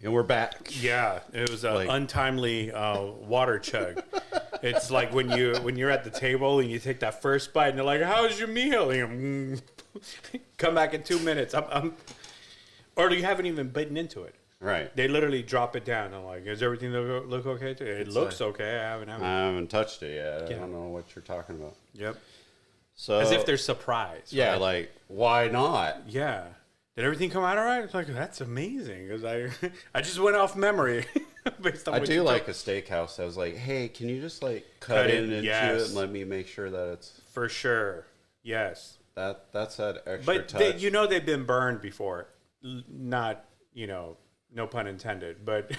And we're back. Yeah, it was an untimely water chug. It's like when you're at the table and you take that first bite and they're like, "How's your meal?" And come back in 2 minutes. Or you haven't even bitten into it. Right. They literally drop it down. I'm like, "Is everything look okay?" It looks okay. I haven't touched it yet. Yeah. I don't know what you're talking about. Yep. So as if they're surprised. Yeah, right? like why not? Yeah. Did everything come out all right? It's like, that's amazing. Because I just went off memory. Based on I do like a steakhouse. I was like, hey, can you just like cut in into it and let me make sure that it's... For sure. Yes. That's that extra but touch. But they've been burned before. Not, no pun intended. But,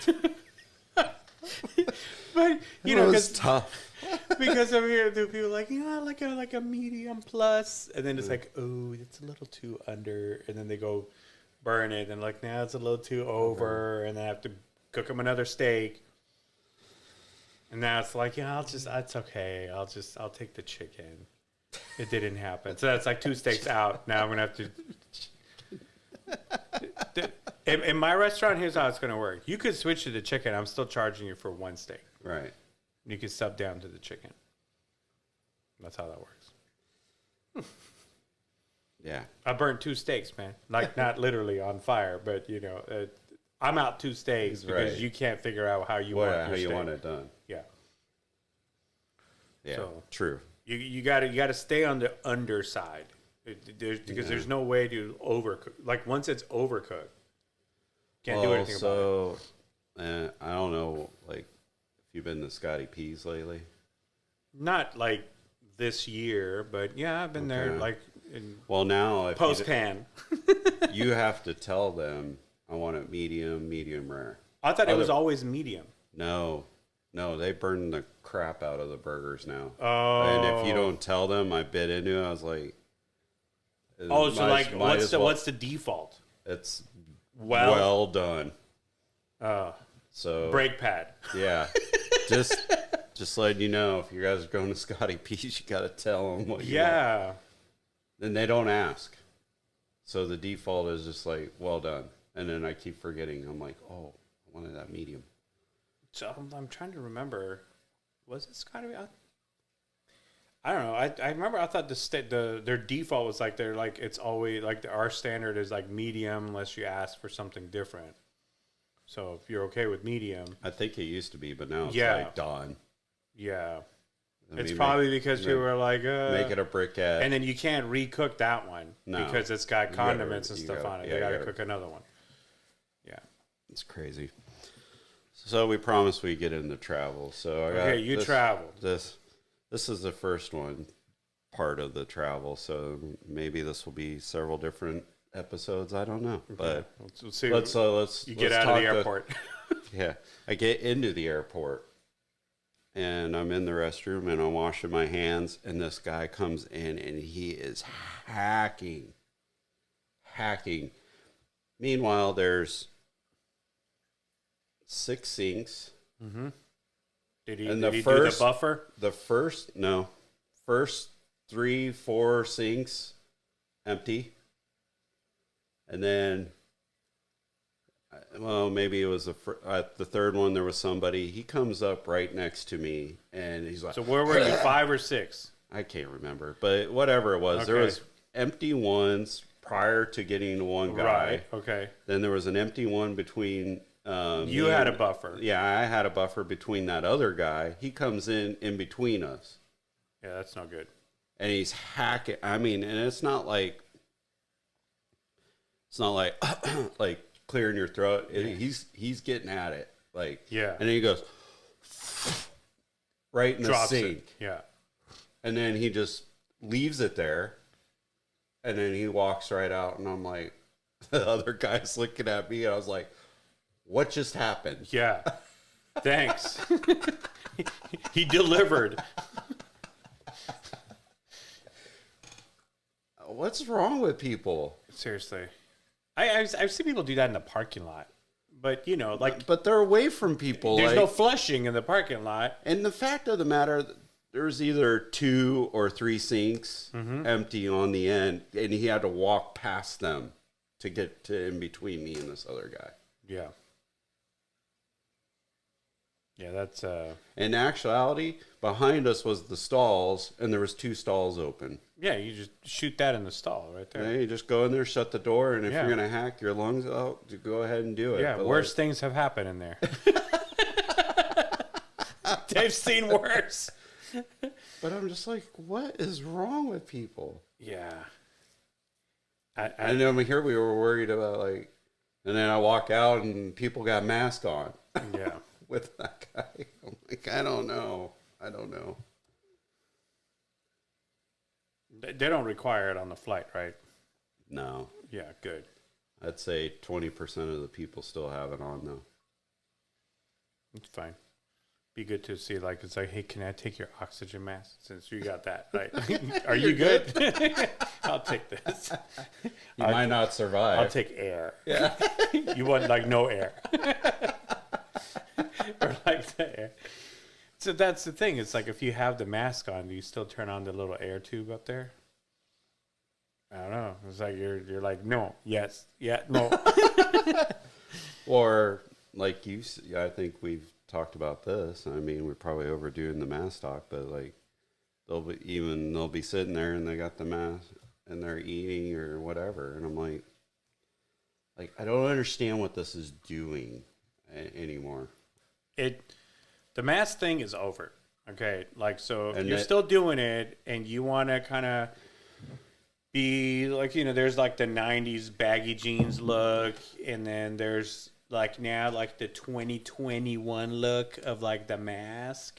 it's tough. Because over here, there are people like, like a medium plus, and then it's like, oh, it's a little too under, and then they go burn it, and like now it's a little too over, and then I have to cook them another steak, and now it's like, it's okay, I'll take the chicken. It didn't happen, so that's like 2 steaks out. Now I'm gonna have to. In my restaurant, here's how it's gonna work. You could switch to the chicken. I'm still charging you for 1 steak. Right. You can sub down to the chicken. That's how that works. Yeah. I burnt 2 steaks, man. Like, not literally on fire, but, I'm out 2 steaks because you can't figure out how you want it done. Yeah. Yeah, so, true. You gotta stay on the underside. Because there's no way to overcook. Like, once it's overcooked, can't do anything about it. I don't know, like, you've been to Scotty P's lately? Not like this year, but yeah, I've been there like in now post-pan. You have to tell them I want it medium rare. I thought it was always medium. No, they burn the crap out of the burgers now. Oh. And if you don't tell them, I bit into it. I was like, what's the default? It's well done. So brake pad. Yeah. Just letting you know, if you guys are going to Scotty P's, you got to tell them what you want. Then they don't ask. So the default is just like, well done. And then I keep forgetting. I'm like, oh, I wanted that medium. So I'm trying to remember. Was it Scotty? I don't know. I remember I thought their default was like it's always like our standard is like medium unless you ask for something different. So if you're okay with medium. I think it used to be, but now it's like done. Yeah. It's probably because people were like, make it a briquette. And then you can't recook that one because it's got condiments and stuff on it. You got to cook another one. Yeah. It's crazy. So we promised we'd get into travel. So you traveled. This is the first part of the travel. So maybe this will be several different episodes. I don't know, but let's see. You get out of the airport. I get into the airport, and I'm in the restroom, and I'm washing my hands, and this guy comes in, and he is hacking. Meanwhile, there's 6 sinks. Mm-hmm. Did he do the buffer? The first 3-4 sinks empty. And then, maybe it was the third one, there was somebody. He comes up right next to me, and he's like... So where were you, 5 or 6? I can't remember, but whatever it was. Okay. There was empty ones prior to getting to one guy. Right, okay. Then there was an empty one between... you had a buffer. Yeah, I had a buffer between that other guy. He comes in between us. Yeah, that's not good. And he's hacking. I mean, and it's not like like clearing your throat. He's getting at it. Like, yeah. And then he goes right in the sink. It. Yeah. And then he just leaves it there. And then he walks right out, and I'm like, the other guy's looking at me, and I was like, what just happened? Yeah. Thanks. He delivered. What's wrong with people? Seriously. I've seen people do that in the parking lot. But, But they're away from people. There's no flushing in the parking lot. And the fact of the matter, there's either 2 or 3 sinks empty on the end, and he had to walk past them to get to in between me and this other guy. Yeah. Yeah, that's In actuality, behind us was the stalls, and there was 2 stalls open. yeah, you just shoot that in the stall right there. Yeah, you just go in there, shut the door, and if Yeah. you're gonna hack your lungs out, go ahead and do it. Yeah, But worse things have happened in there. They've seen worse. But I'm just like, what is wrong with people? Yeah. And then here we were worried about like, and then I walk out and people got masks on. Yeah. With that guy, I'm like, I don't know. They don't require it on the flight, right? No. Yeah, good. I'd say 20% of the people still have it on though. It's fine. Be good to see, like, it's like, hey, can I take your oxygen mask since you got that? Like, are you good? I'll take this. You might not survive. I'll take air. Yeah. You want, like, no air. Or, like, the air. So that's the thing. It's like, if you have the mask on, do you still turn on the little air tube up there? I don't know. It's like, you're like, no, yes, yeah, no. Or, like I think we've talked about this. I mean, we're probably overdoing the mask talk, but like they'll be sitting there and they got the mask and they're eating or whatever, and I'm like I don't understand what this is doing anymore. The mask thing is over. Okay, like, so if And you're still doing it and you want to kind of be like, there's like the 90s baggy jeans look, and then there's like now like the 2021 look of like the mask.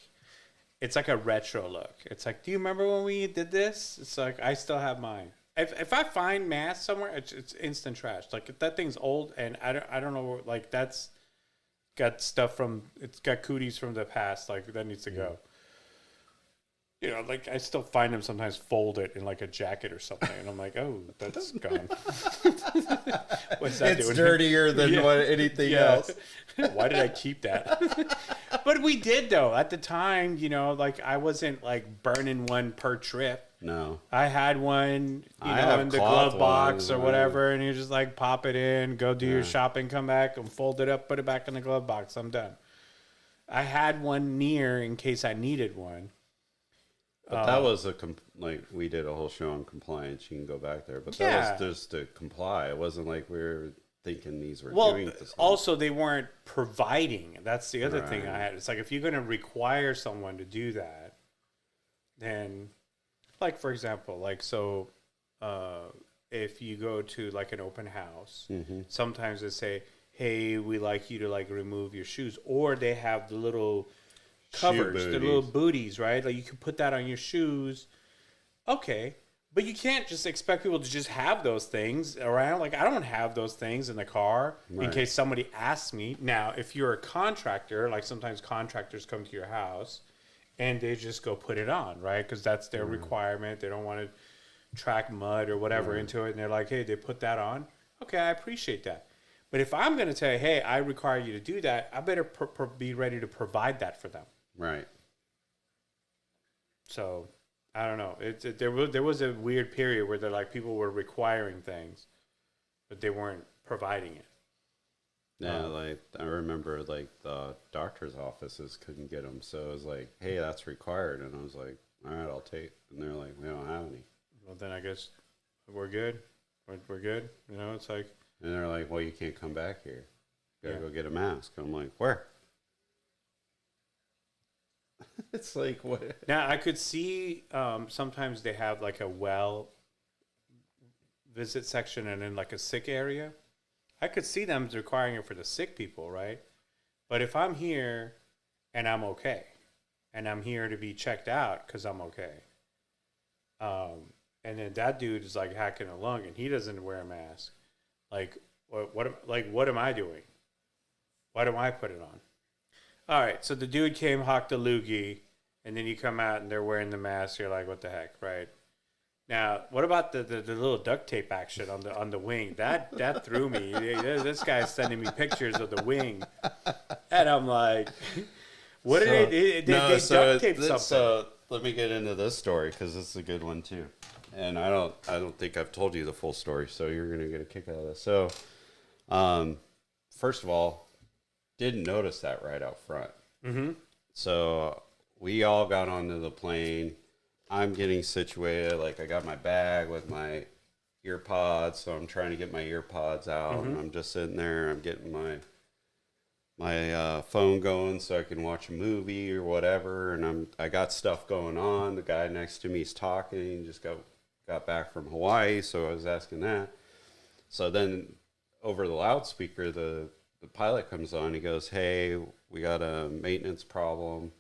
It's like a retro look. It's like, do you remember when we did this? It's like, I still have mine. If I find masks somewhere, it's instant trash. Like, if that thing's old and I don't know, like, that's got stuff it's got cooties from the past. Like, that needs to go. Like, I still find them sometimes folded in like a jacket or something, and I'm like, oh, that's gone. What's that doing? It's dirtier than anything else. Why did I keep that? But we did, though, at the time. Like, I wasn't like burning one per trip. No, I had one, in the glove box or whatever, and you just like pop it in, go do your shopping, come back, and fold it up, put it back in the glove box. I'm done. I had one near in case I needed one. But that was we did a whole show on compliance. You can go back there. But that was just to comply. It wasn't like we were thinking these were doing this. Also, they weren't providing. That's the other thing I had. It's like, if you're going to require someone to do that, then, like, for example, like, so if you go to like an open house, sometimes they say, hey, we like you to like remove your shoes. Or they have the little covers, the little booties, right? Like, you can put that on your shoes. Okay. But you can't just expect people to just have those things around. Like, I don't have those things in the car in case somebody asks me. Now, if you're a contractor, like, sometimes contractors come to your house and they just go put it on, right? Because that's their requirement. They don't want to track mud or whatever into it. And they're like, hey, they put that on. Okay, I appreciate that. But if I'm going to tell you, hey, I require you to do that, I better be ready to provide that for them. Right. So, I don't know. There was a weird period where people were requiring things, but they weren't providing it. Yeah, like, I remember, like, the doctor's offices couldn't get them, so it was like, hey, that's required, and I was like, all right, I'll take, and they're like, we don't have any. Well, then I guess we're good. We're good. It's like, and they're like, well, you can't come back here. You gotta go get a mask. I'm like, where? It's like, what? Now, I could see sometimes they have like a visit section and then like a sick area. I could see them requiring it for the sick people, right? But if I'm here and I'm okay, and I'm here to be checked out because I'm okay, and then that dude is like hacking a lung and he doesn't wear a mask, like, what am I doing? Why do I put it on? All right, so the dude came, hawked a loogie, and then you come out and they're wearing the mask. You're like, what the heck, right? Now, what about the little duct tape action on the wing? That threw me. This guy's sending me pictures of the wing, and I'm like, what did they duct tape something? So let me get into this story because it's a good one too, and I don't think I've told you the full story, so you're gonna get a kick out of this. So, first of all, didn't notice that right out front. Mm-hmm. So we all got onto the plane. I'm getting situated. Like, I got my bag with my ear pods, so I'm trying to get my ear pods out, and I'm just sitting there. I'm getting my phone going so I can watch a movie or whatever, and I got stuff going on. The guy next to me is talking. He just got back from Hawaii, so I was asking that. So then over the loudspeaker, the pilot comes on. He goes, "Hey, we got a maintenance problem.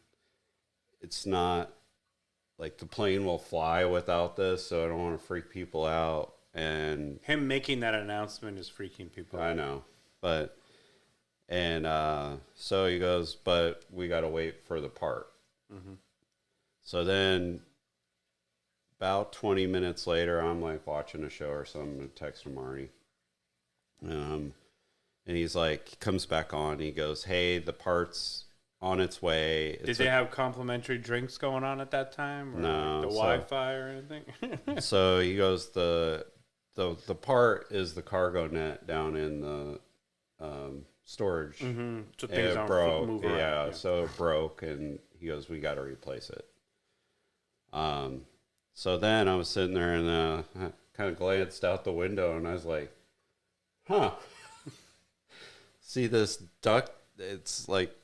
It's not like the plane will fly without this, so I don't want to freak people out." And him making that announcement is freaking people out. I know, but so he goes, "But we got to wait for the part." So then about 20 minutes later, I'm like watching a show or something, and text from Marty. And he's like, he comes back on. He goes, "Hey, the part's on its way." Did they have complimentary drinks going on at that time? Or No. like the Wi-Fi or anything? So he goes, the part is the cargo net down in the storage. So things it broke. Move around. Yeah, so it broke, and he goes, "We got to replace it." So then I was sitting there, and I kind of glanced out the window, and I was like, "Huh." See this duct? It's like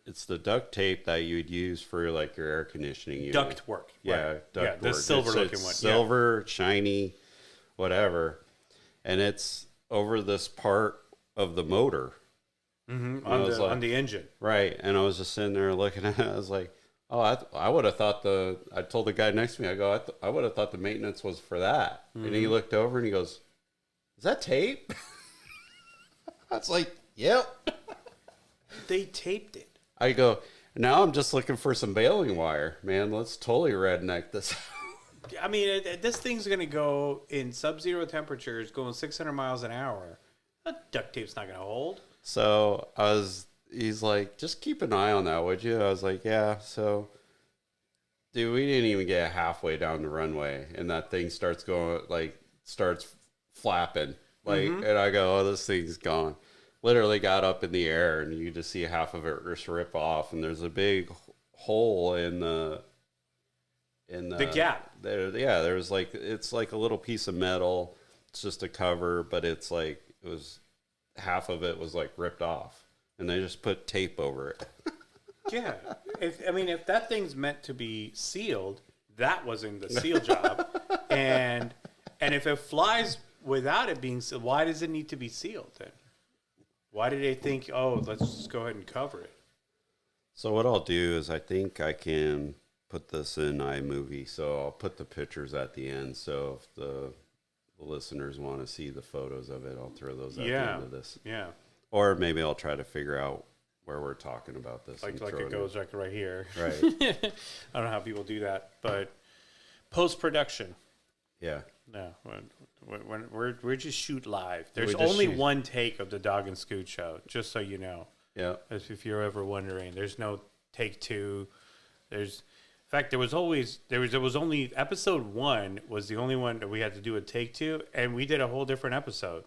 it's the duct tape that you'd use for like your air conditioning unit. Duct work. Yeah, right. duct work. The silver looking one. Silver, shiny, whatever. And it's over this part of the motor. On the engine. Right. And I was just sitting there looking at it. I was like, oh, I would have thought I told the guy next to me, I go, I would have thought the maintenance was for that. And he looked over and he goes, "Is that tape?" I was like, "Yep." They taped it. I go, "Now I'm just looking for some baling wire, man. Let's totally redneck this." I mean, this thing's going to go in sub-zero temperatures, going 600 miles an hour. That duct tape's not going to hold. So he's like, "Just keep an eye on that, would you?" I was like, "Yeah." So, dude, we didn't even get halfway down the runway, and that thing starts flapping. And I go, "Oh, this thing's gone." Literally got up in the air, and you just see half of it just rip off, and there's a big hole in the gap. There's like, it's like a little piece of metal. It's just a cover, but it's like half of it was like ripped off, and they just put tape over it. Yeah, if that thing's meant to be sealed, that wasn't the seal job, and if it flies without it being sealed, why does it need to be sealed then? Why did they think, oh, let's just go ahead and cover it? So what I'll do is I think I can put this in iMovie, so I'll put the pictures at the end. So if the listeners want to see the photos of it, I'll throw those at the end of this. Yeah. Or maybe I'll try to figure out where we're talking about this. Like it goes like right here. Right. I don't know how people do that, but post-production. Yeah. No, we're just shoot live. There's only one take of the Dawg and Scoot show, just so you know. Yeah. If you're ever wondering, there's no take two. In fact, there was only episode 1 was the only one that we had to do a take two, and we did a whole different episode.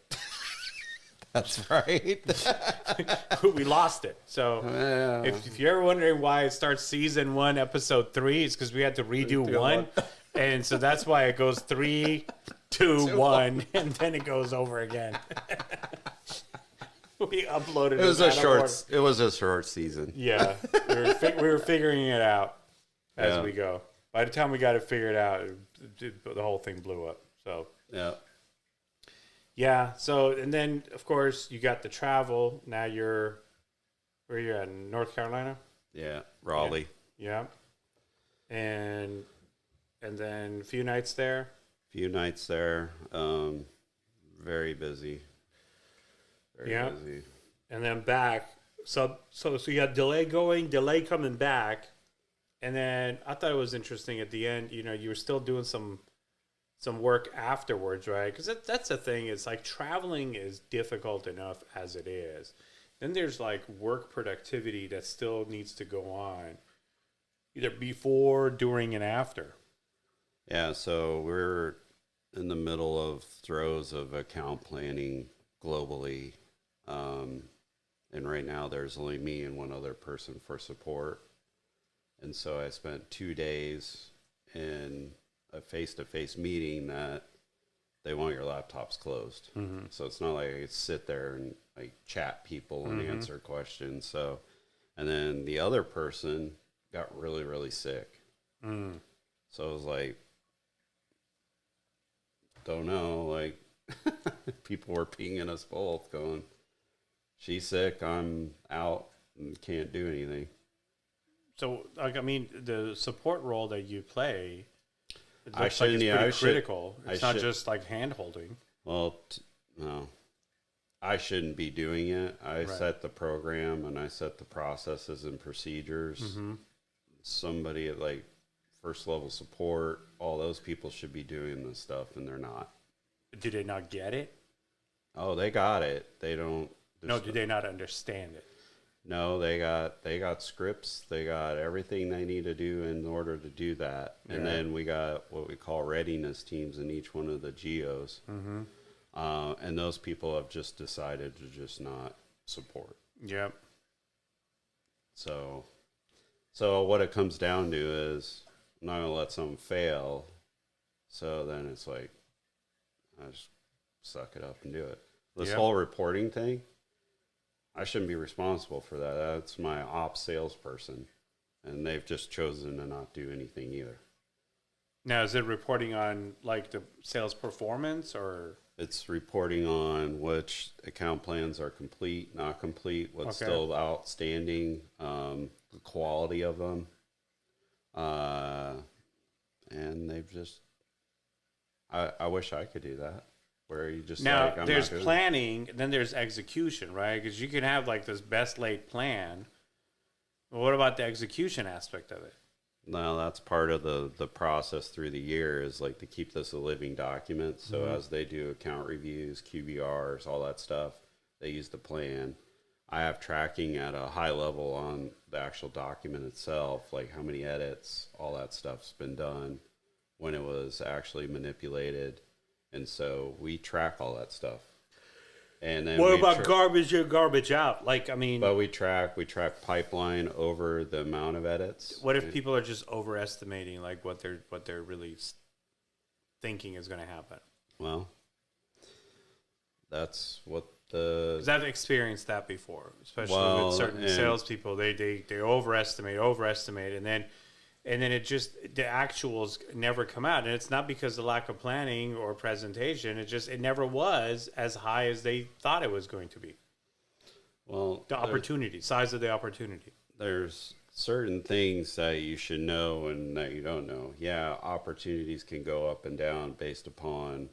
That's right. We lost it. So if you're ever wondering why it starts season 1, episode 3, it's because we had to redo one. And so that's why it goes 3, 2, 1, and then it goes over again. We uploaded it. It was a short season. Yeah. We were figuring it out as we go. By the time we got it figured out, the whole thing blew up. So yeah. Yeah. So, and then of course you got the travel. Now where you're at, in North Carolina? Yeah. Raleigh. Yeah. And then a few nights there. Very busy. Very busy. And then back. So you got delay coming back. And then I thought it was interesting at the end, you were still doing some work afterwards, right? Because that's the thing. It's like traveling is difficult enough as it is. Then there's like work productivity that still needs to go on, either before, during, and after. Yeah, so we're in the middle of throes of account planning globally. And And right now there's only me and one other person for support. And so I spent 2 days in a face-to-face meeting that they want your laptops closed. So it's not like I could sit there and like chat people and answer questions. So, and then the other person got really, really sick. So I was like, don't know, like people were pinging us both going, she's sick, I'm out and can't do anything. So, like, I mean, the support role that you play, it looks like it's pretty critical. It's not just like hand-holding. Well, no. I shouldn't be doing it. I set the program and I set the processes and procedures. Somebody at like first level support, all those people should be doing this stuff, and they're not. Do they not get it? Oh, they got it. They don't. No, do they not understand it? No, they got scripts. They got everything they need to do in order to do that. And then we got what we call readiness teams in each one of the geos. And those people have just decided to just not support. Yep. So what it comes down to is I'm not going to let something fail. So then it's like, I just suck it up and do it. This whole reporting thing, I shouldn't be responsible for that. That's my ops salesperson. And they've just chosen to not do anything either. Now, is it reporting on like the sales performance, or? It's reporting on which account plans are complete, not complete, what's still outstanding, the quality of them. And they've just, I wish I could do that. Where you just now like, there's planning, then there's execution, right? Because you can have like this best laid plan. But what about the execution aspect of it? No, that's part of the process through the year is like to keep this a living document. So as they do account reviews, QBRs, all that stuff, they use the plan. I have tracking at a high level on the actual document itself, like how many edits, all that stuff's been done, when it was actually manipulated. And so we track all that stuff. And then what about garbage in, garbage out? Like, I mean, but we track pipeline over the amount of edits. What if people are just overestimating like what they're really thinking is going to happen? Well, that's what because I've experienced that before, especially with certain salespeople. They overestimate, and then it just the actuals never come out, and it's not because of lack of planning or presentation. It never was as high as they thought it was going to be. Well, the opportunity, size of the opportunity. There's certain things that you should know and that you don't know. Yeah, opportunities can go up and down based upon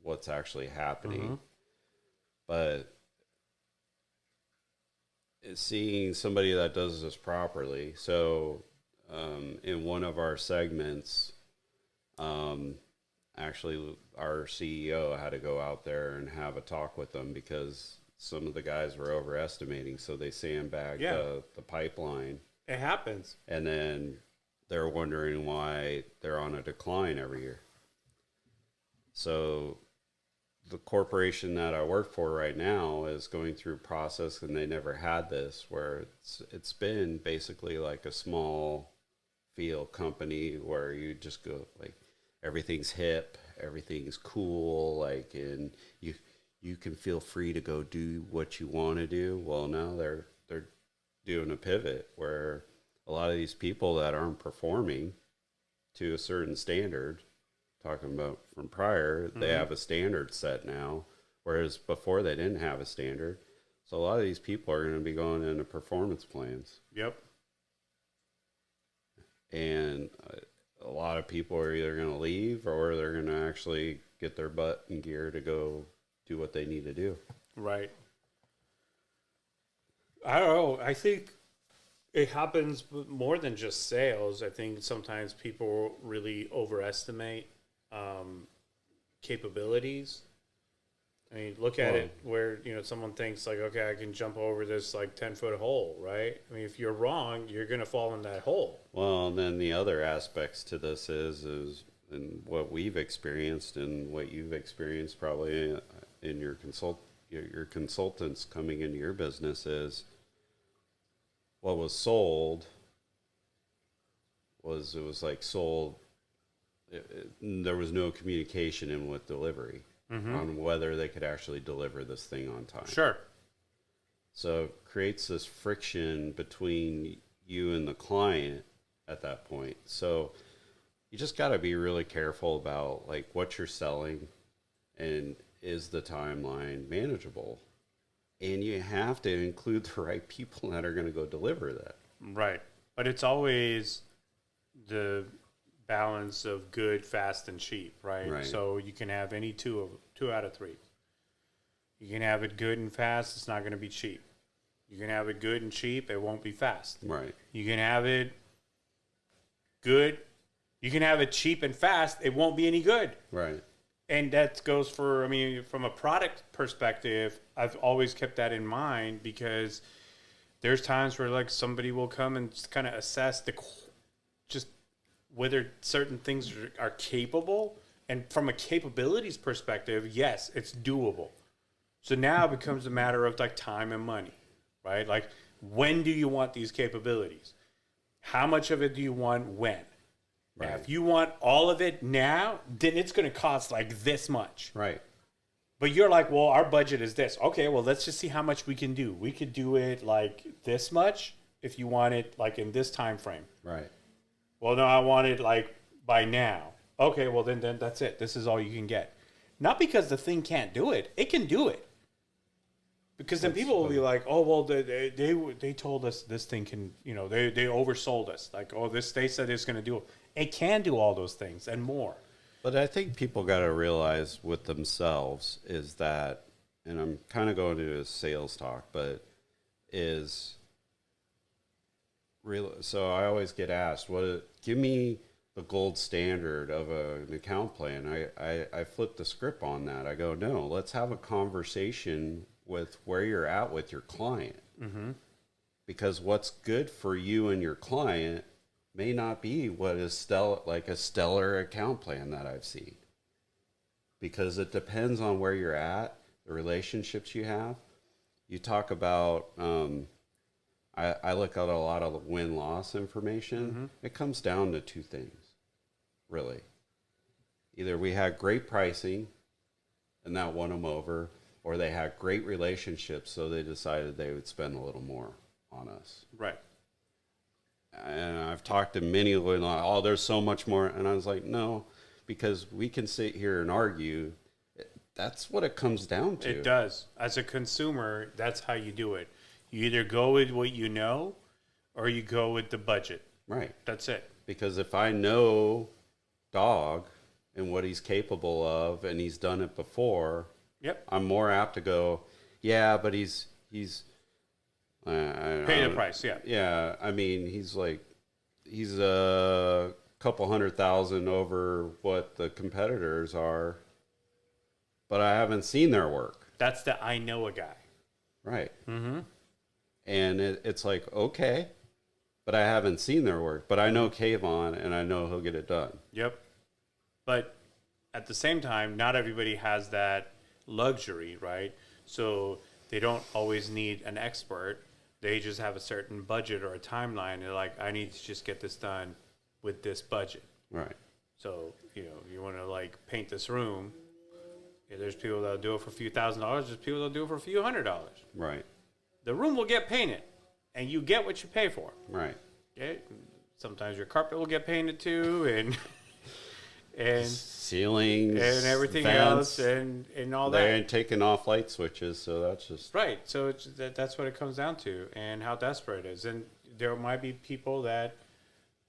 what's actually happening. But seeing somebody that does this properly. So in one of our segments, actually our CEO had to go out there and have a talk with them because some of the guys were overestimating. So they sandbagged the pipeline. It happens. And then they're wondering why they're on a decline every year. So the corporation that I work for right now is going through a process, and they never had this, where it's been basically like a small field company where you just go like everything's hip, everything's cool, like, and you can feel free to go do what you want to do. Well, now they're doing a pivot where a lot of these people that aren't performing to a certain standard, talking about from prior, they have a standard set now, whereas before they didn't have a standard. So a lot of these people are going to be going into performance plans. Yep. And a lot of people are either going to leave or they're going to actually get their butt in gear to go do what they need to do. Right. I don't know. I think it happens more than just sales. I think sometimes people really overestimate capabilities. I mean, look at it where, someone thinks like, okay, I can jump over this like 10-foot hole, right? I mean, if you're wrong, you're going to fall in that hole. Well, and then the other aspects to this is and what we've experienced and what you've experienced probably in your your consultants coming into your business is what was sold was it was like sold. There was no communication in with delivery on whether they could actually deliver this thing on time. Sure. So it creates this friction between you and the client at that point. So you just got to be really careful about like what you're selling and is the timeline manageable. And you have to include the right people that are going to go deliver that. Right. But it's always the balance of good, fast, and cheap, right? So you can have any two out of three. You can have it good and fast, it's not going to be cheap. You can have it good and cheap, it won't be fast. Right. You can have it good, you can have it cheap and fast, it won't be any good. Right. And that goes for, I mean, from a product perspective, I've always kept that in mind because there's times where like somebody will come and just kind of assess just whether certain things are capable. And from a capabilities perspective, yes, it's doable. So now it becomes a matter of like time and money, right? Like, when do you want these capabilities? How much of it do you want when? Right. Now, if you want all of it now, then it's going to cost like this much. Right. But you're like, well, our budget is this. Okay, well, let's just see how much we can do. We could do it like this much if you want it like in this time frame. Right. Well, no, I want it like by now. Okay, well, then that's it. This is all you can get. Not because the thing can't do it. It can do it. Because then people will be like, oh, well, they told us this thing can, you know, they oversold us. Like, oh, they said it's going to do it. It can do all those things and more. But I think people got to realize with themselves is that, and I'm kind of going to a sales talk, but is real. So I always get asked, give me the gold standard of an account plan. I flip the script on that. I go, no, let's have a conversation with where you're at with your client. Mm-hmm. Because what's good for you and your client may not be what is like a stellar account plan that I've seen. Because it depends on where you're at, the relationships you have. You talk about, I look at a lot of win-loss information. Mm-hmm. It comes down to two things, really. Either we had great pricing and that won them over, or they had great relationships, so they decided they would spend a little more on us. Right. And I've talked to many of them, oh, there's so much more. And I was like, no, because we can sit here and argue. That's what it comes down to. It does. As a consumer, that's how you do it. You either go with what you know, or you go with the budget. Right. That's it. Because if I know Dawg and what he's capable of, and he's done it before, yep, I'm more apt to go, yeah, but he's pay the price, yeah. Yeah, I mean, he's a couple $100,000 over what the competitors are, but I haven't seen their work. That's the I know a guy. Right. Mm-hmm. And it's like, okay, but I haven't seen their work, but I know Kayvon, and I know he'll get it done. Yep. But at the same time, not everybody has that luxury, right? So they don't always need an expert. They just have a certain budget or a timeline. They're like, I need to just get this done with this budget. Right. So, you know, you want to like paint this room. Yeah, there's people that'll do it for a few $1,000s. There's people that'll do it for a few $100s. Right. The room will get painted, and you get what you pay for. Right. Okay? Sometimes your carpet will get painted too, and ceilings and everything vents, else and all that. They ain't taking off light switches, so that's just right. So that's what it comes down to, and how desperate it is. And there might be people that,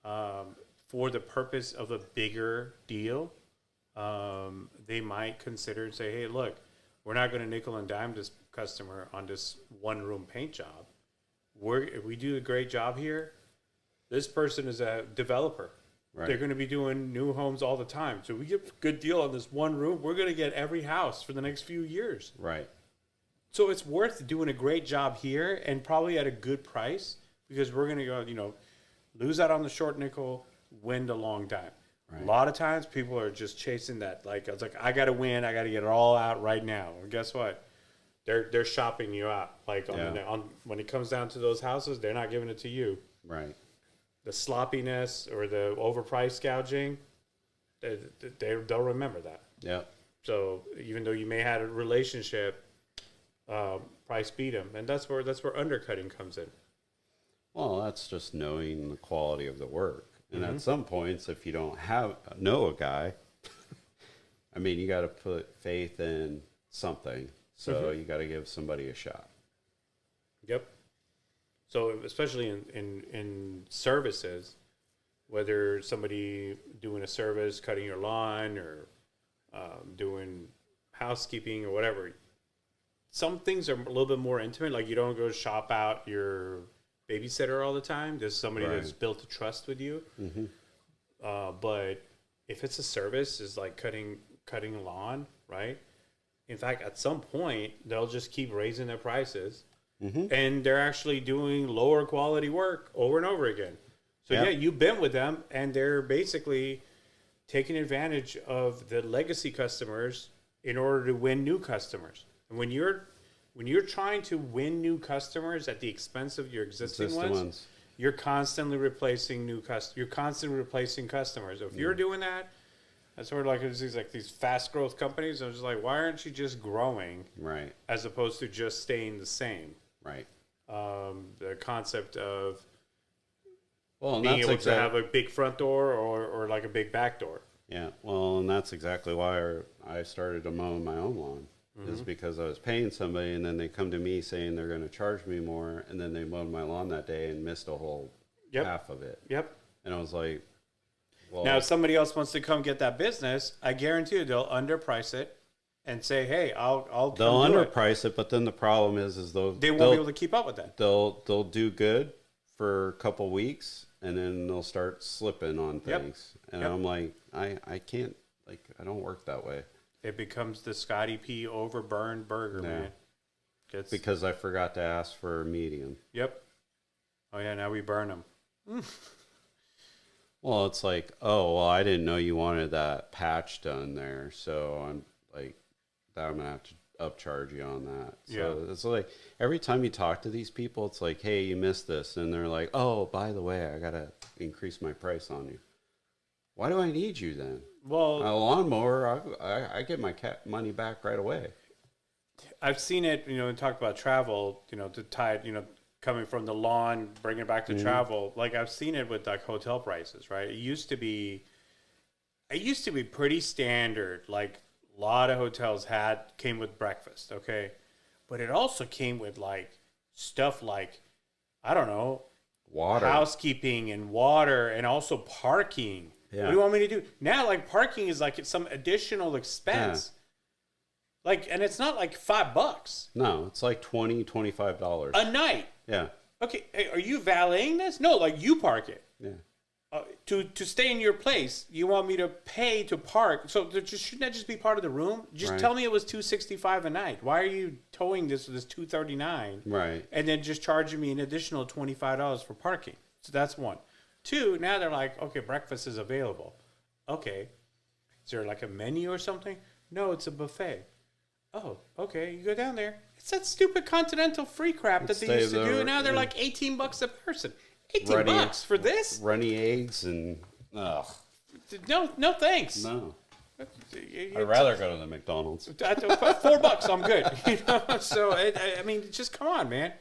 for the purpose of a bigger deal, they might consider and say, "Hey, look, we're not going to nickel and dime this customer on this one room paint job. If we do a great job here, this person is a developer." Right. They're going to be doing new homes all the time. So we get a good deal on this one room. We're going to get every house for the next few years. Right. So it's worth doing a great job here and probably at a good price because we're going to go, you know, lose out on the short nickel, win the long time. Right. A lot of times people are just chasing that. Like, I was like, I got to win. I got to get it all out right now. Well, guess what? they're shopping you out. Like when it comes down to those houses, they're not giving it to you. Right. The sloppiness or the overpriced gouging, they'll remember that. Yeah. So even though you may have a relationship, price beat them, and that's where undercutting comes in. Well, that's just knowing the quality of the work, and at some points, if you don't know a guy, I mean, you got to put faith in something. So you got to give somebody a shot. Yep. So especially in services, whether somebody doing a service, cutting your lawn, or doing housekeeping or whatever, some things are a little bit more intimate. Like you don't go shop out your babysitter all the time. There's somebody that's built a trust with you. But if it's a service, is like cutting lawn, right? In fact, at some point, they'll just keep raising their prices, and they're actually doing lower quality work over and over again. So yeah, you've been with them, and they're basically taking advantage of the legacy customers in order to win new customers. And when you're trying to win new customers at the expense of your existing ones, you're constantly replacing You're constantly replacing customers. So if you're doing that, that's sort of like these fast growth companies. I was just like, why aren't you just growing, right, as opposed to just staying the same? Right. The concept of being able to have a big front door or like a big back door. Yeah. Well, and that's exactly why I started to mow my own lawn. Is because I was paying somebody, and then they come to me saying they're going to charge me more, and then they mowed my lawn that day and missed a whole half of it. Yep. And I was like, well, now if somebody else wants to come get that business, I guarantee you they'll underprice it and say, "Hey, I'll." They'll underprice it, but then the problem is they won't be able to keep up with that. They'll do good for a couple weeks, and then they'll start slipping on things. And I'm like, I can't, like, I don't work that way. It becomes the Scotty P overburned burger, man. Because I forgot to ask for a medium. Yep. Oh yeah, now we burn them. Well, it's like, oh, well, I didn't know you wanted that patch done there, so I'm like, I'm gonna have to upcharge you on that. So it's like every time you talk to these people, it's like, hey, you missed this, and they're like, oh, by the way, I gotta increase my price on you. Why do I need you then? Well, a lawnmower, I get my money back right away. I've seen it, and talk about travel, to tie it, coming from the lawn, bringing it back to travel. Like I've seen it with like hotel prices, right? It used to be pretty standard. Like a lot of hotels came with breakfast, okay? But it also came with like stuff like, I don't know, water, housekeeping and water, and also parking. Yeah. What do you want me to do? Now, like, parking is like some additional expense. Yeah. Like, and it's not like $5. No, it's like $20, $25 a night. Yeah. Okay, hey, are you valeting this? No, like you park it. Yeah. To stay in your place, you want me to pay to park? So shouldn't that just be part of the room? Just tell me it was $265 a night. Why are you towing this $239? Right. And then just charging me an additional $25 for parking? So that's one. Two, now they're like, okay, breakfast is available. Okay. Is there like a menu or something? No, it's a buffet. Oh, okay. You go down there. It's that stupid continental free crap that they used to do. And now they're like $18 a person. $18 for this? Runny eggs and, ugh. No thanks. No. I'd rather go to the McDonald's. $4, I'm good. So, I mean, just come on, man.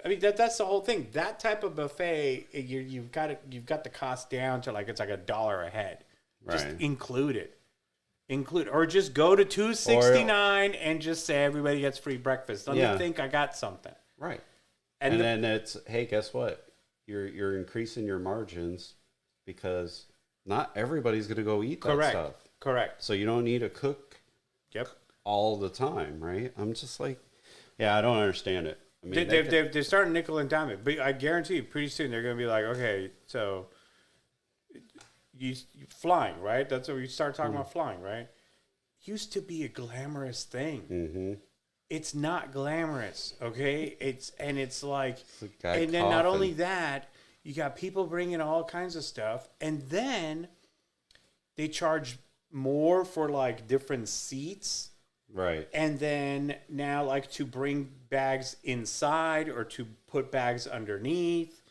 I mean that's the whole thing. That type of buffet, you've got the cost down to like it's like $1 a head. Just include it, or just go to $269 and just say everybody gets free breakfast. Let me think I got something. Right, and then it's, hey, guess what? You're increasing your margins because not everybody's going to go eat that stuff. Correct. So you don't need a cook. Yep. All the time, right? I'm just like, I don't understand it. I mean, they're starting nickel and dime it, but I guarantee you, pretty soon they're going to be like, okay, so you flying, right? That's what we start talking about, flying, right? Used to be a glamorous thing. Mm-hmm. It's not glamorous, okay? It's like, and then not only that, you got people bringing all kinds of stuff, and then they charge more for like different seats. Right. And then now, like, to bring bags inside or to put bags underneath,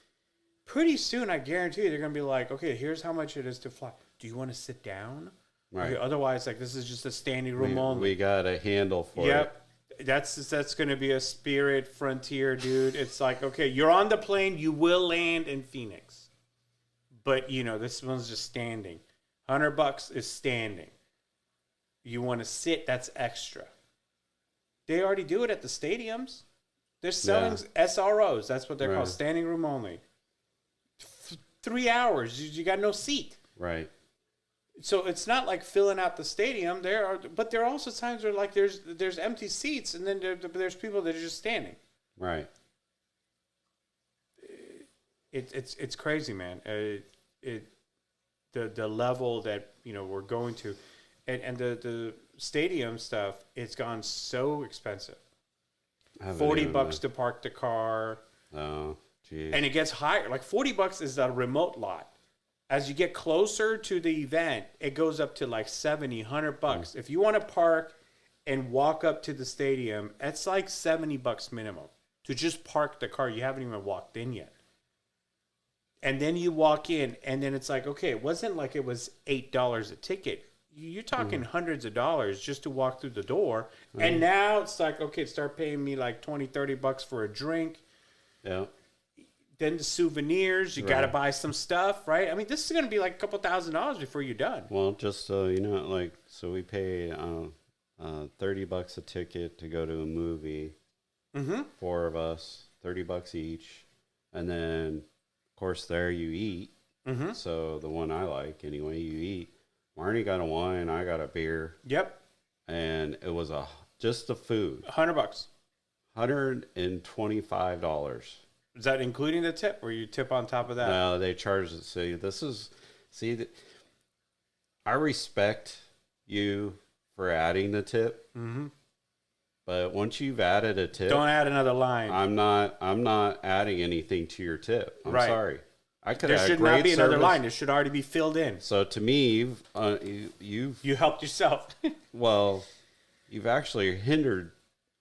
pretty soon, I guarantee you, they're going to be like, okay, here's how much it is to fly. Do you want to sit down? Right. Okay, otherwise, like, this is just a standing room only. We got a handle for it. Yep. That's going to be a Spirit Frontier, dude. It's like, okay, you're on the plane. You will land in Phoenix. But, you know, this one's just standing. $100 is standing. You want to sit, that's extra. They already do it at the stadiums. They're selling SROs. That's what they're called, standing room only. 3 hours. You got no seat. Right. So it's not like filling out the stadium. But there are also times where like there's empty seats, and then there's people that are just standing. Right. It's crazy, man. The level that we're going to, and the stadium stuff. It's gone so expensive. $40 to park the car. Oh, geez. And it gets higher. Like $40 is a remote lot. As you get closer to the event, it goes up to like $70, $100. If you want to park and walk up to the stadium, it's like $70 minimum to just park the car. You haven't even walked in yet. And then you walk in, and then it's like, okay, it wasn't like it was $8 a ticket. You're talking hundreds of dollars just to walk through the door. And now it's like, okay, start paying me like $20, $30 for a drink. Yeah. Then the souvenirs, you got to buy some stuff, right? I mean, this is going to be like a couple $1,000s before you're done. Well, just so you know, like, so we pay $30 a ticket to go to a movie. Mm-hmm. 4 of us, $30 each, and then of course there you eat. Mm-hmm. So the one I like anyway, you eat. Marnie got a wine, I got a beer. Yep. And it was just the food. $100. $125. Is that including the tip, or you tip on top of that? No, they charge it. I respect you for adding the tip. Mm-hmm. But once you've added a tip, don't add another line. I'm not adding anything to your tip. I'm sorry. There should not be another line. It should already be filled in. So to me, you helped yourself. Well, you've actually hindered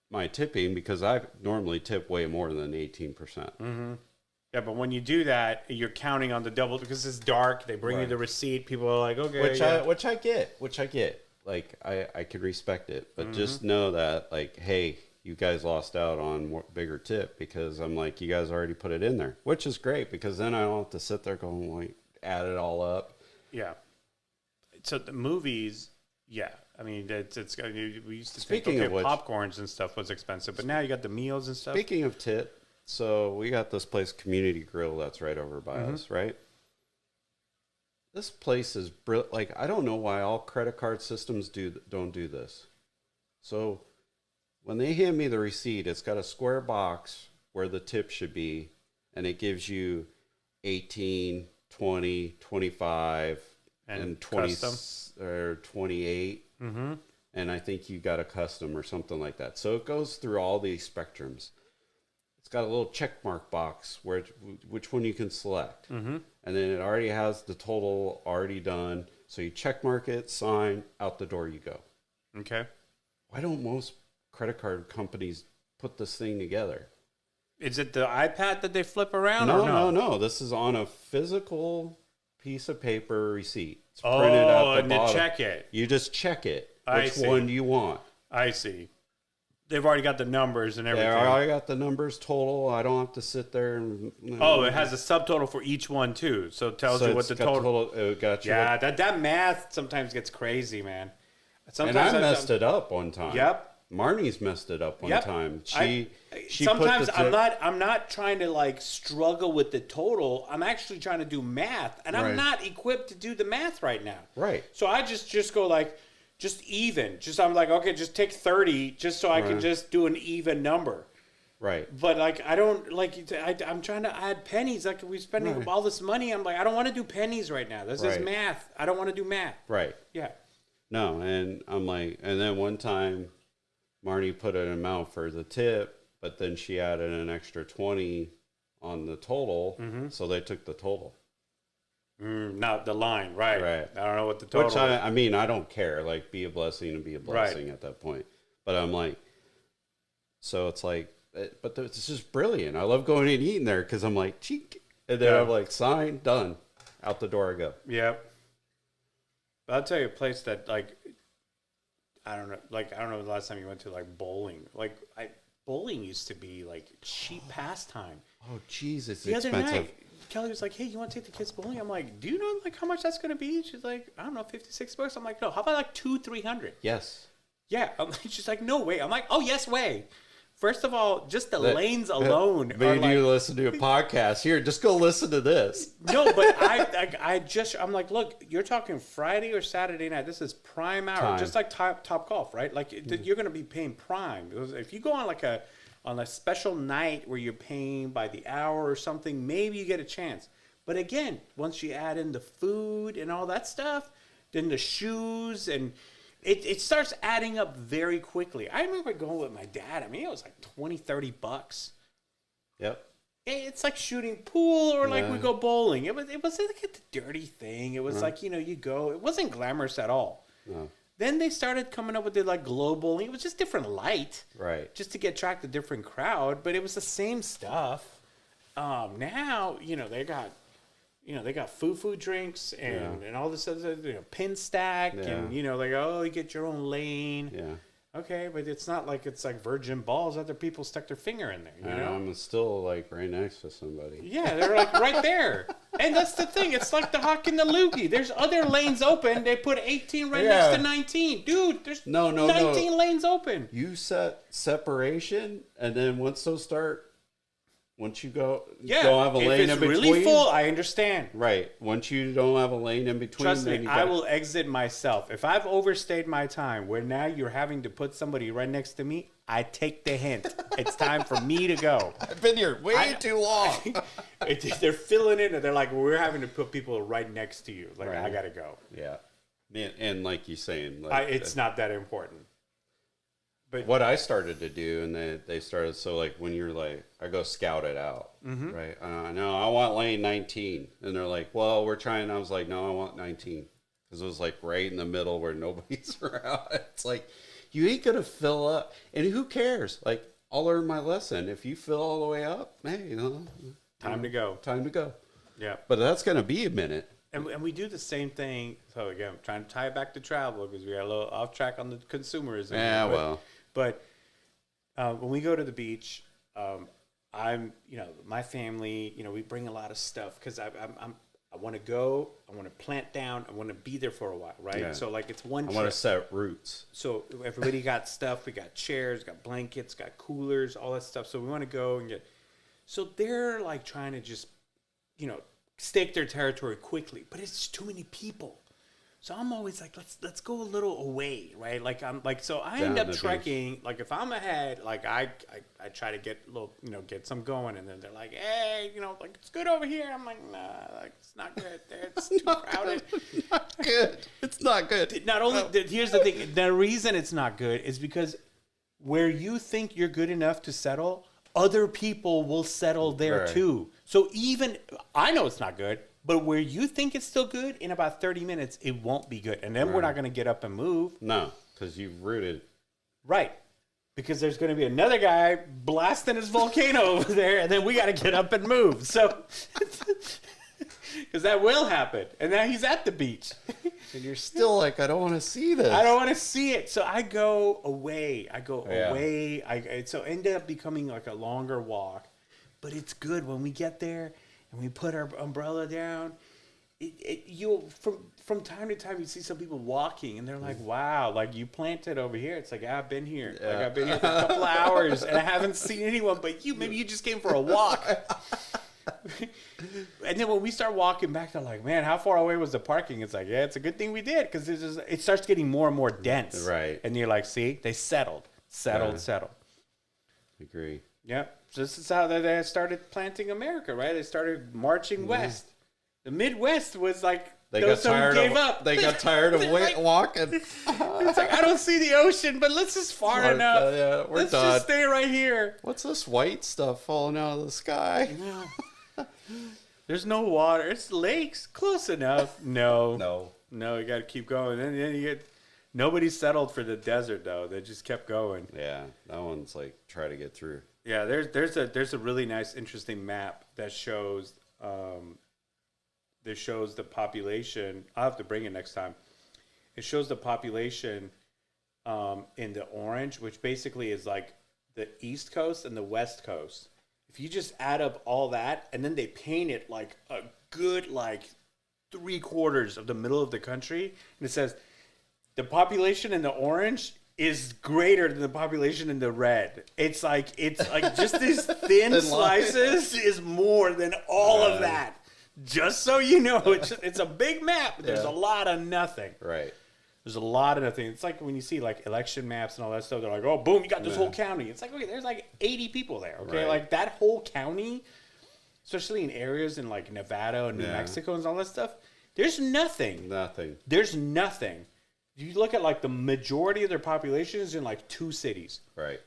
my tipping because I normally tip way more than 18%. Mm-hmm. Yeah, but when you do that, you're counting on the double because it's dark. They bring you the receipt. People are like, okay, which I get. Like I can respect it, but just know that, like, hey, you guys lost out on bigger tip because I'm like, you guys already put it in there, which is great because then I don't have to sit there going like add it all up. Yeah. So the movies, yeah. I mean, we used to Speaking think, of which, popcorns and stuff was expensive, but now you got the meals and stuff. Speaking of tip, so we got this place, Community Grill, that's right over by us, right? This place is brilliant. Like, I don't know why all credit card systems don't do this. So when they hand me the receipt, it's got a square box where the tip should be, and it gives you 18, 20, 25, and 20 or 28. Mm-hmm. And I think you got a custom or something like that. So it goes through all these spectrums. It's got a little check mark box which one you can select. Mm-hmm. And then it already has the total already done. So you check mark it, sign, out the door you go. Okay. Why don't most credit card companies put this thing together? Is it the iPad that they flip around? No. This is on a physical piece of paper receipt. It's printed at the and bottom. To check it. You just check it. Which one do you want? I see. They've already got the numbers and everything. They already got the numbers total. I don't have to sit there and... it has a subtotal for each one, too. So it tells you what the total... Yeah, that math sometimes gets crazy, man. Sometimes I messed it up one time. Yep. Marnie's messed it up one time. She sometimes I'm not trying to like struggle with the total. I'm actually trying to do math, and I'm not equipped to do the math right now. Right. So I just go like, just even. I'm like, okay, just take 30, just so I can just do an even number. Right. But like, I don't like. I'm trying to add pennies. Like, we're spending all this money. I'm like, I don't want to do pennies right now. This is math. I don't want to do math. Right. Yeah. No, and I'm like, and then one time, Marnie put an amount for the tip, but then she added an extra 20 on the total, so they took the total. Not the line, right? I don't know what the total. Which I mean, I don't care. Like, be a blessing and be a blessing at that point. But I'm like, so it's like, but this is brilliant. I love going and eating there because I'm like, cheek. And then I'm like, sign, done. Out the door I go. Yep. But I'll tell you a place that, like, I don't know the last time you went to, like, bowling. Like, bowling used to be, like, cheap pastime. Oh, jeez, it's the expensive. The other night, Kelly was like, hey, you want to take the kids bowling? I'm like, do you know, like, how much that's going to be? She's like, I don't know, $56. I'm like, no, how about, like, $200-$300? Yes. Yeah. She's like, no way. I'm like, oh, yes, way. First of all, just the lanes alone. Maybe you listen to a podcast. Here, just go listen to this. No, but I'm like, look, you're talking Friday or Saturday night. This is prime hour, just like top golf, right? Like you're going to be paying prime. If you go on on a special night where you're paying by the hour or something, maybe you get a chance. But again, once you add in the food and all that stuff, then the shoes and it starts adding up very quickly. I remember going with my dad. I mean, it was like $20-$30. Yep. It's like shooting pool or like we go bowling. It was like a dirty thing. It was like, you go. It wasn't glamorous at all. No. Then they started coming up with the like glow bowling. It was just different light. Right. Just to attract a different crowd. But it was the same stuff. Now, they got food drinks and all this other, pin stack and, like, oh, you get your own lane. Yeah. Okay, but it's not like it's like virgin balls. Other people stuck their finger in there, you know? I'm still, like, right next to somebody. Yeah, they're, like, right there. And that's the thing. It's like the hock and the loogie. There's other lanes open. They put 18 next to 19. Dude, there's 19 lanes open. You set separation, and then once you don't have a lane in between. If it's really full, I understand. Right. Once you don't have a lane in between. Trust me, I will exit myself. If I've overstayed my time where now you're having to put somebody right next to me, I take the hint. It's time for me to go. I've been here way too long. They're filling in and they're like, we're having to put people right next to you. Like, I got to go. Yeah. And like you're saying. It's not that important. But what I started to do, and they started, so like when you're like, I go scout it out, right? No, I want lane 19. And they're like, well, we're trying. I was like, no, I want 19. Because it was like right in the middle where nobody's around. It's like, you ain't going to fill up. And who cares? Like, I'll learn my lesson. If you fill all the way up, hey, time to go. Time to go. Yeah. But that's going to be a minute. And we do the same thing. So again, I'm trying to tie it back to travel because we got a little off track on the consumerism. Yeah, But when we go to the beach, my family, we bring a lot of stuff because I want to go, I want to plant down, I want to be there for a while, right? Yeah. So like it's one trip. I want to set roots. So everybody got stuff. We got chairs, got blankets, got coolers, all that stuff. So we want to go and so they're like trying to just, stake their territory quickly, but it's just too many people. So I'm always like, let's go a little away, right? Like so I end up trekking. Beach. Like if I'm ahead, like I try to get a little, get some going, and then they're like, hey, like it's good over here. I'm like, nah, like it's not good. It's too crowded. Not good. It's not good. Not only here's the thing. The reason it's not good is because where you think you're good enough to settle, other people will settle there too. So even I know it's not good. But where you think it's still good, in about 30 minutes, it won't be good. And then we're not going to get up and move. No, because you've rooted. Right. Because there's going to be another guy blasting his volcano over there, and then we got to get up and move. So, because that will happen. And now he's at the beach. And you're still like, I don't want to see this. I don't want to see it. So I go away. away. So it ended up becoming like a longer walk. But it's good when we get there. And we put our umbrella down. You'll from time to time you see some people walking, and they're like, "Wow, like you planted over here." It's like I've been here. Yeah. Like I've been here for a couple of hours, and I haven't seen anyone but you. Maybe you just came for a walk. And then when we start walking back, they're like, "Man, how far away was the parking?" It's like, "Yeah, it's a good thing we did because it starts getting more and more dense." Right. And you're like, "See, they settled. Agree. Yep. So this is how they started planting America, right? They started marching west. The Midwest was like those who gave up. They got tired of walking. It's like, I don't see the ocean, but let's just far enough. Let's done. Just stay right here. What's this white stuff falling out of the sky? There's no water. It's lakes. Close enough. No, you got to keep going. And then you get Nobody settled for the desert though. They just kept going. Yeah, that one's like try to get through. Yeah, there's a really nice, interesting map that shows the population. I'll have to bring it next time. It shows the population in the orange, which basically is like the East Coast and the West Coast. If you just add up all that, and then they paint it like a good like 3/4 of the middle of the country, and it says the population in the orange is greater than the population in the red. It's like just these thin slices is more than all of that. Just so you know, it's a big map. But there's a lot of nothing. Right. There's a lot of nothing. It's like when you see like election maps and all that stuff. They're like, oh, boom, you got this whole county. It's like, okay, there's like 80 people there. Okay, like that whole county, especially in areas in like Nevada and New Mexico and all that stuff. There's nothing. Nothing. There's nothing. You look at like the majority of their population is in like 2 cities. Right.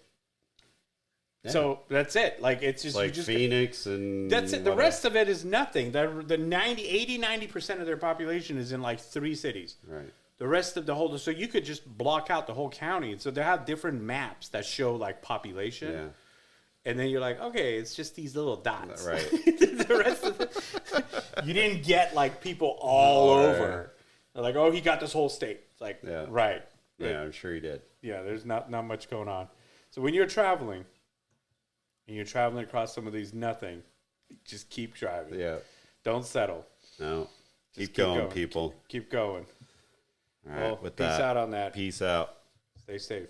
Yeah. So that's it. Like it's just like you just Phoenix and that's it. The rest of it is nothing. The 90% of their population is in like 3 cities. Right. The rest of the whole, so you could just block out the whole county. So they have different maps that show like population. Yeah. And then you're like, okay, it's just these little dots. Right. The rest of it, you didn't get like people all over. They're like, oh, he got this whole state. It's like, right. Yeah, I'm sure he did. Yeah, there's not much going on. So when you're traveling, and you're traveling across some of these nothing, just keep driving. Yeah. Don't settle. No. Keep going, people. Keep going. All right. Well, with peace that, out on that. Peace out. Stay safe.